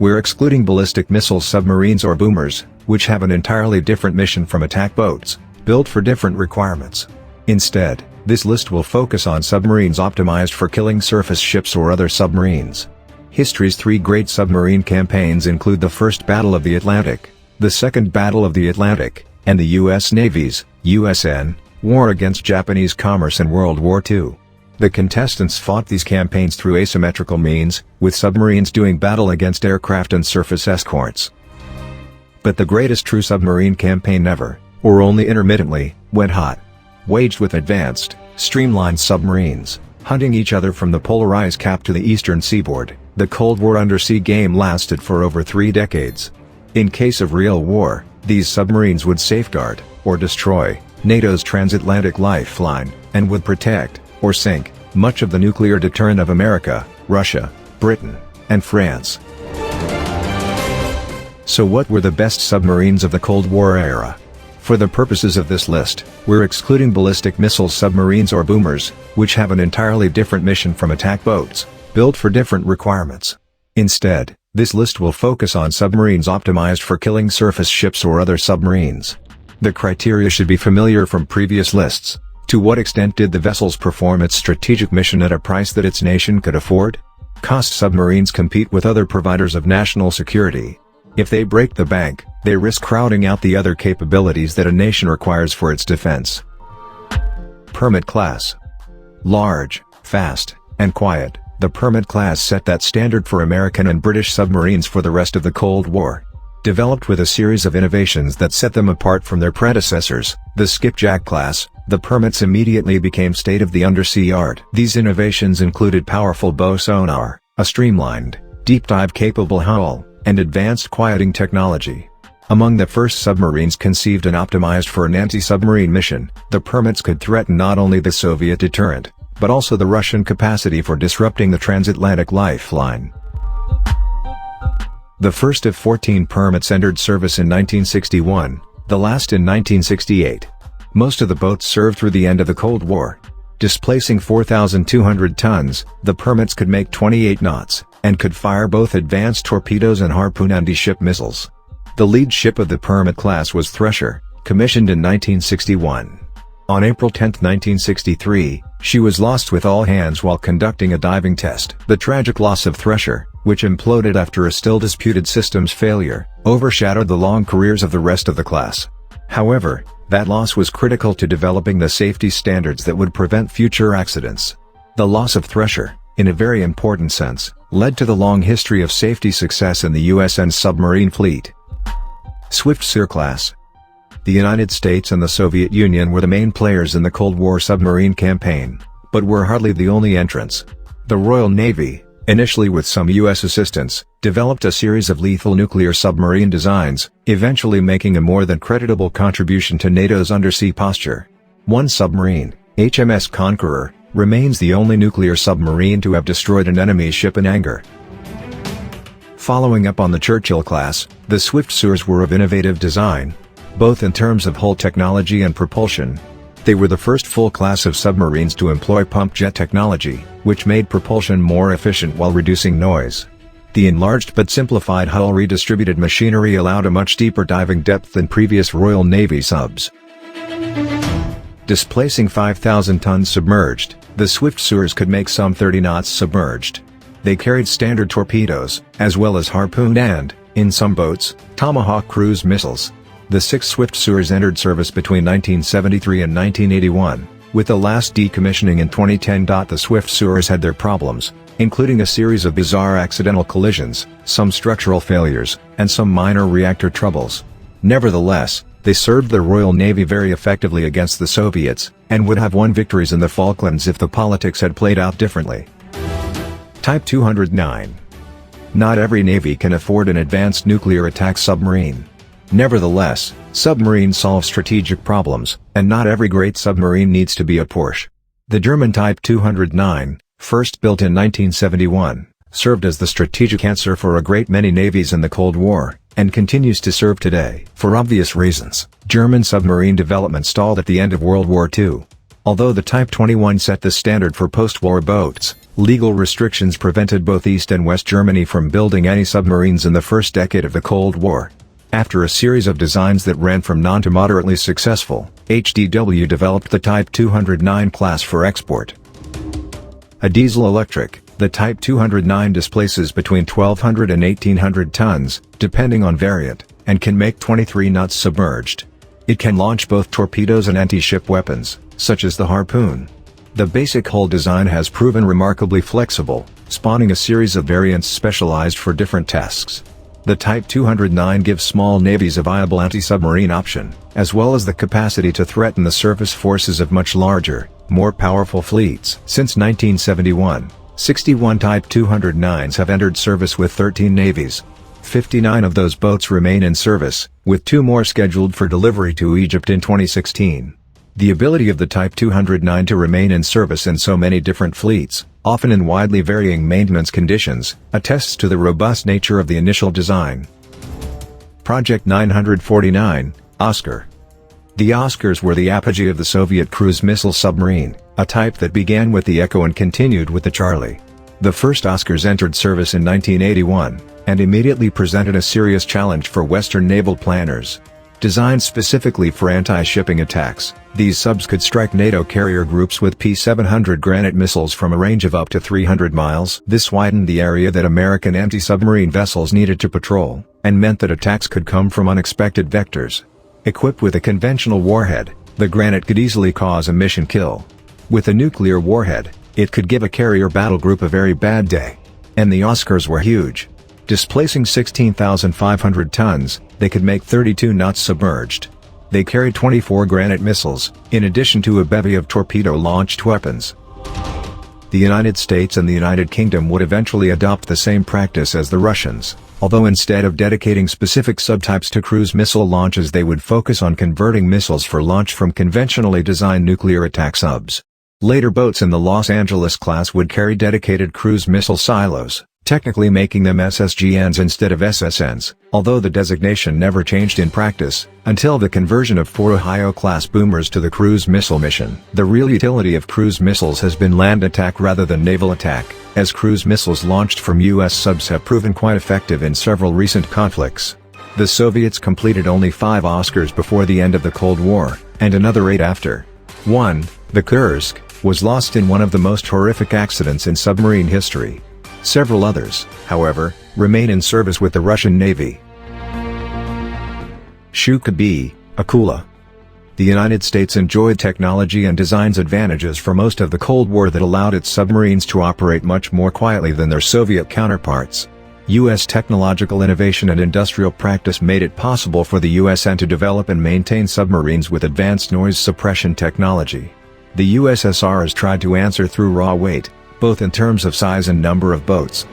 we're excluding ballistic missile submarines or boomers, which have an entirely different mission from attack boats, built for different requirements. Instead, this list will focus on submarines optimized for killing surface ships or other submarines. History's three great submarine campaigns include the First Battle of the Atlantic, the Second Battle of the Atlantic, and the U.S. Navy's USN war against Japanese commerce in World War II. The contestants fought these campaigns through asymmetrical means, with submarines doing battle against aircraft and surface escorts. But the greatest true submarine campaign ever, or only intermittently, went hot. Waged with advanced, streamlined submarines, hunting each other from the polar ice cap to the eastern seaboard, the Cold War undersea game lasted for over 3 decades. In case of real war, these submarines would safeguard, or destroy, NATO's transatlantic lifeline, and would protect, or sink, much of the nuclear deterrent of America, Russia, Britain, and France. So what were the best submarines of the Cold War era? For the purposes of this list, we're excluding ballistic missile submarines or boomers, which have an entirely different mission from attack boats, built for different requirements. Instead, this list will focus on submarines optimized for killing surface ships or other submarines. The criteria should be familiar from previous lists. To what extent did the vessels perform its strategic mission at a price that its nation could afford? Cost submarines compete with other providers of national security. If they break the bank, they risk crowding out the other capabilities that a nation requires for its defense. Permit class. Large, fast, and quiet, the Permit class set that standard for American and British submarines for the rest of the Cold War. Developed with a series of innovations that set them apart from their predecessors, the Skipjack class, the Permits immediately became state-of-the undersea art. These innovations included powerful bow sonar, a streamlined, deep-dive-capable hull, and advanced quieting technology. Among the first submarines conceived and optimized for an anti-submarine mission, the Permits could threaten not only the Soviet deterrent, but also the Russian capacity for disrupting the transatlantic lifeline. The first of 14 Permits entered service in 1961, the last in 1968. Most of the boats served through the end of the Cold War. Displacing 4,200 tons, the Permits could make 28 knots, and could fire both advanced torpedoes and harpoon anti-ship missiles. The lead ship of the Permit class was Thresher, commissioned in 1961. On April 10, 1963, she was lost with all hands while conducting a diving test. The tragic loss of Thresher, which imploded after a still disputed systems failure, overshadowed the long careers of the rest of the class. However, that loss was critical to developing the safety standards that would prevent future accidents. The loss of Thresher, in a very important sense, led to the long history of safety success in the USN submarine fleet. Swiftsure class. The United States and the Soviet Union were the main players in the Cold War submarine campaign, but were hardly the only entrants. The Royal Navy, initially with some U.S. assistance, developed a series of lethal nuclear submarine designs, eventually making a more than creditable contribution to NATO's undersea posture. One submarine, HMS Conqueror, remains the only nuclear submarine to have destroyed an enemy ship in anger. Following up on the Churchill class, the Swiftsures were of innovative design, both in terms of hull technology and propulsion. They were the first full class of submarines to employ pump jet technology, which made propulsion more efficient while reducing noise. The enlarged but simplified hull redistributed machinery allowed a much deeper diving depth than previous Royal Navy subs. Displacing 5,000 tons submerged, the Swiftsures could make some 30 knots submerged. They carried standard torpedoes, as well as harpoon and, in some boats, Tomahawk cruise missiles. The 6 Swiftsures entered service between 1973 and 1981, with the last decommissioning in 2010. The Swiftsures had their problems, including a series of bizarre accidental collisions, some structural failures, and some minor reactor troubles. Nevertheless, they served the Royal Navy very effectively against the Soviets, and would have won victories in the Falklands if the politics had played out differently. Type 209. Not every navy can afford an advanced nuclear attack submarine. Nevertheless, submarines solve strategic problems, and not every great submarine needs to be a Porsche. The German Type 209, first built in 1971, served as the strategic answer for a great many navies in the Cold War, and continues to serve today. For obvious reasons, German submarine development stalled at the end of World War II. Although the Type 21 set the standard for post-war boats, Legal restrictions prevented both East and West Germany from building any submarines in the first decade of the Cold War. After a series of designs that ran from non to moderately successful, HDW developed the Type 209 class for export. A diesel-electric, the Type 209 displaces between 1,200 and 1,800 tons, depending on variant, and can make 23 knots submerged. It can launch both torpedoes and anti-ship weapons, such as the Harpoon. The basic hull design has proven remarkably flexible, spawning a series of variants specialized for different tasks. The Type 209 gives small navies a viable anti-submarine option, as well as the capacity to threaten the surface forces of much larger, more powerful fleets. Since 1971, 61 Type 209s have entered service with 13 navies. 59 of those boats remain in service, with 2 more scheduled for delivery to Egypt in 2016. The ability of the Type 209 to remain in service in so many different fleets, often in widely varying maintenance conditions, attests to the robust nature of the initial design. Project 949, Oscar. The Oscars were the apogee of the Soviet cruise missile submarine, a type that began with the Echo and continued with the Charlie. The first Oscars entered service in 1981, and immediately presented a serious challenge for Western naval planners. Designed specifically for anti-shipping attacks, these subs could strike NATO carrier groups with P-700 Granite missiles from a range of up to 300 miles. This widened the area that American anti-submarine vessels needed to patrol, and meant that attacks could come from unexpected vectors. Equipped with a conventional warhead, the Granite could easily cause a mission kill. With a nuclear warhead, it could give a carrier battle group a very bad day. And the Oscars were huge. Displacing 16,500 tons, they could make 32 knots submerged. They carried 24 Granite missiles, in addition to a bevy of torpedo-launched weapons. The United States and the United Kingdom would eventually adopt the same practice as the Russians, although instead of dedicating specific subtypes to cruise missile launches they would focus on converting missiles for launch from conventionally designed nuclear attack subs. Later boats in the Los Angeles class would carry dedicated cruise missile silos, technically making them SSGNs instead of SSNs, although the designation never changed in practice, until the conversion of 4 Ohio-class boomers to the cruise missile mission. The real utility of cruise missiles has been land attack rather than naval attack, as cruise missiles launched from U.S. subs have proven quite effective in several recent conflicts. The Soviets completed only 5 Oscars before the end of the Cold War, and another 8 after. 1. The Kursk was lost in one of the most horrific accidents in submarine history. Several others, however, remain in service with the Russian Navy. Shuka-B, Akula. The United States enjoyed technology and design's advantages for most of the Cold War that allowed its submarines to operate much more quietly than their Soviet counterparts. U.S. technological innovation and industrial practice made it possible for the USN to develop and maintain submarines with advanced noise suppression technology. The USSR has tried to answer through raw weight, both in terms of size and number of boats.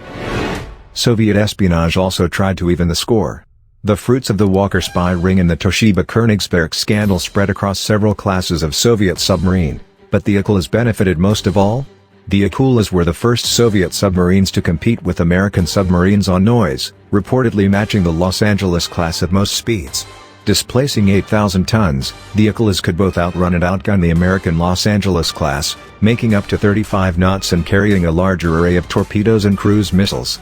Soviet espionage also tried to even the score. The fruits of the Walker spy ring and the Toshiba Königsberg scandal spread across several classes of Soviet submarine, but the Akulas benefited most of all. The Akulas were the first Soviet submarines to compete with American submarines on noise, reportedly matching the Los Angeles class at most speeds. Displacing 8,000 tons, the Akulas could both outrun and outgun the American Los Angeles class, making up to 35 knots and carrying a larger array of torpedoes and cruise missiles.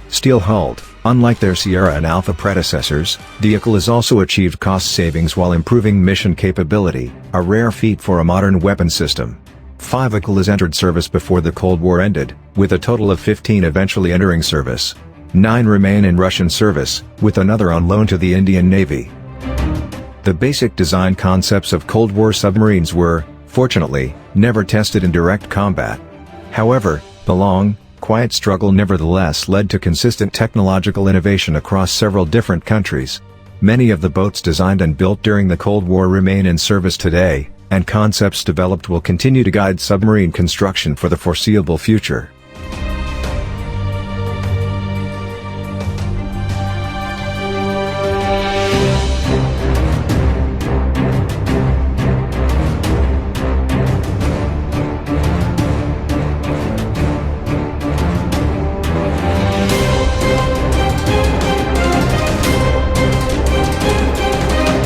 Steel-hulled, unlike their Sierra and Alpha predecessors, the Akulas also achieved cost savings while improving mission capability, a rare feat for a modern weapon system. 5 Akulas entered service before the Cold War ended, with a total of 15 eventually entering service. 9 remain in Russian service, with another on loan to the Indian Navy. The basic design concepts of Cold War submarines were, fortunately, never tested in direct combat. However, the long, quiet struggle nevertheless led to consistent technological innovation across several different countries. Many of the boats designed and built during the Cold War remain in service today, and concepts developed will continue to guide submarine construction for the foreseeable future.